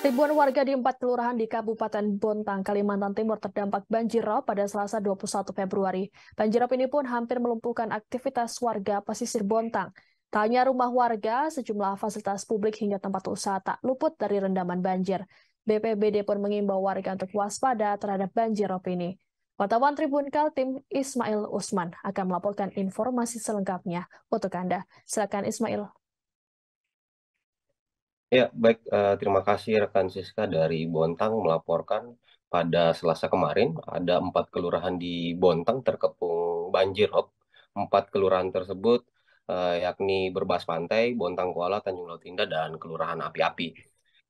Ribuan warga di 4 kelurahan di Kabupaten Bontang, Kalimantan Timur terdampak banjirop pada Selasa 21 Februari. Banjirop ini pun hampir melumpuhkan aktivitas warga pesisir Bontang. Tak hanya rumah warga, sejumlah fasilitas publik hingga tempat usaha tak luput dari rendaman banjir. BPBD pun mengimbau warga untuk waspada terhadap banjirop ini. Wartawan Tribun Kaltim Ismail Usman akan melaporkan informasi selengkapnya untuk Anda. Silakan Ismail. Ya, baik. Terima kasih rekan Siska dari Bontang melaporkan pada Selasa kemarin ada 4 kelurahan di Bontang terkepung banjir rob. 4 kelurahan tersebut yakni Berbas Pantai, Bontang Kuala, Tanjung Laut Indah, dan Kelurahan Api-Api.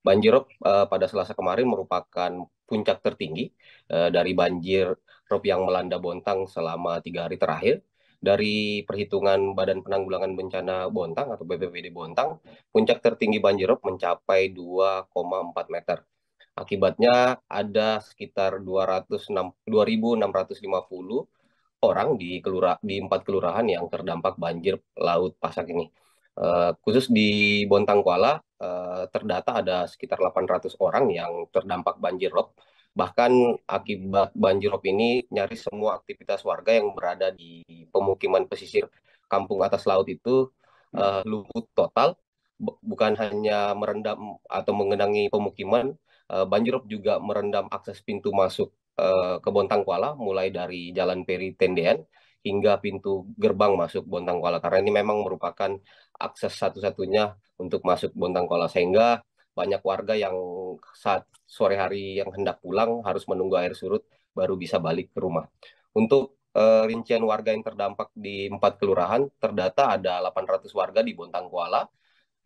Banjirop pada Selasa kemarin merupakan puncak tertinggi dari banjir rob yang melanda Bontang selama 3 hari terakhir. Dari perhitungan Badan Penanggulangan Bencana Bontang atau BPBD Bontang, puncak tertinggi banjirop mencapai 2,4 meter. Akibatnya ada sekitar 2.650 orang di 4 kelurahan yang terdampak banjir laut pasang ini. Khusus di Bontang Kuala, terdata ada sekitar 800 orang yang terdampak banjir rob. Bahkan akibat banjir rob ini, nyaris semua aktivitas warga yang berada di pemukiman pesisir kampung atas laut itu lumpuh total. Bukan hanya merendam atau mengenangi pemukiman, banjir rob juga merendam akses pintu masuk ke Bontang Kuala, mulai dari Jalan Peri Tendean hingga pintu gerbang masuk Bontang Kuala. Karena ini memang merupakan akses satu-satunya untuk masuk Bontang Kuala, sehingga banyak warga yang saat sore hari yang hendak pulang harus menunggu air surut baru bisa balik ke rumah. Untuk rincian warga yang terdampak di 4 kelurahan, terdata ada 800 warga di Bontang Kuala,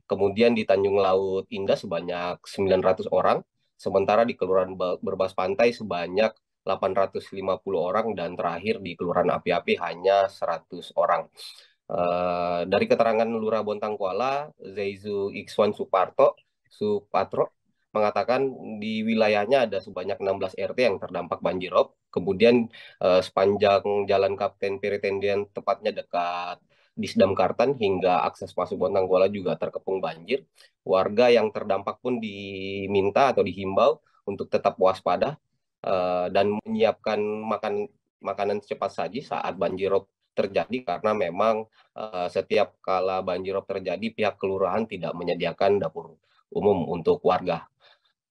kemudian di Tanjung Laut Indah sebanyak 900 orang, sementara di Kelurahan Berbas Pantai sebanyak 850 orang, dan terakhir di Kelurahan Api-Api hanya 100 orang. Dari keterangan Lurah Bontang Kuala, Zaizu Ikswan Supatro mengatakan di wilayahnya ada sebanyak 16 RT yang terdampak banjirop. Kemudian sepanjang Jalan Kapten Peritendian, tepatnya dekat Disdam Kartan, hingga akses masuk Bontang Kuala juga terkepung banjir. Warga yang terdampak pun diminta atau dihimbau untuk tetap waspada dan menyiapkan makanan cepat saji saat banjirop terjadi, karena memang setiap kala banjirop terjadi pihak kelurahan tidak menyediakan dapur umum untuk warga.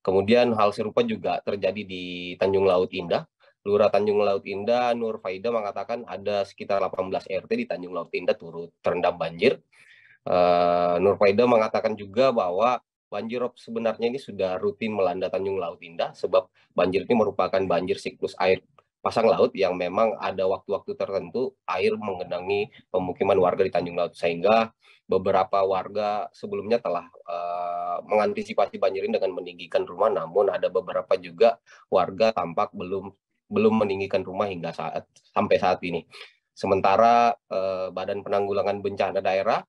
Kemudian hal serupa juga terjadi di Tanjung Laut Indah. Lurah Tanjung Laut Indah Nur Faida mengatakan ada sekitar 18 RT di Tanjung Laut Indah turut terendam banjir. Nur Faida mengatakan juga bahwa banjirop sebenarnya ini sudah rutin melanda Tanjung Laut Indah, sebab banjir ini merupakan banjir siklus air pasang laut yang memang ada waktu-waktu tertentu air menggenangi pemukiman warga di Tanjung Laut, sehingga beberapa warga sebelumnya telah mengantisipasi banjir ini dengan meninggikan rumah, namun ada beberapa juga warga tampak belum meninggikan rumah hingga sampai saat ini. Sementara Badan Penanggulangan Bencana Daerah,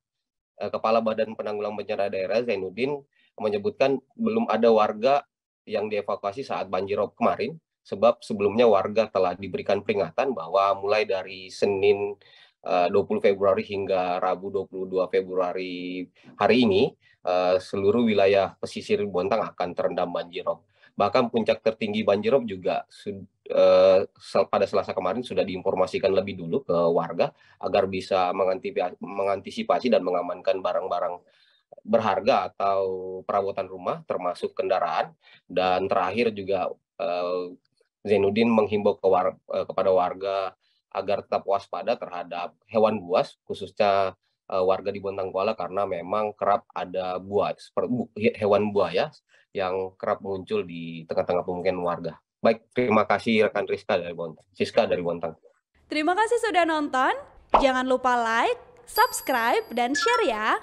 Kepala Badan Penanggulangan Bencana Daerah Zainuddin menyebutkan belum ada warga yang dievakuasi saat banjirop kemarin, sebab sebelumnya warga telah diberikan peringatan bahwa mulai dari Senin 20 Februari hingga Rabu 22 Februari hari ini, seluruh wilayah pesisir Bontang akan terendam banjirop. Bahkan puncak tertinggi banjirop juga pada Selasa kemarin sudah diinformasikan lebih dulu ke warga agar bisa mengantisipasi dan mengamankan barang-barang berharga atau perabotan rumah, termasuk kendaraan. Dan terakhir juga Zainuddin menghimbau kepada warga agar tetap waspada terhadap hewan buas, khususnya warga di Bontang Kuala, karena memang kerap ada hewan buaya yang kerap muncul di tengah-tengah pemukiman warga. Baik, terima kasih rekan Siska dari Bontang. Terima kasih sudah nonton. Jangan lupa like, subscribe, dan share ya.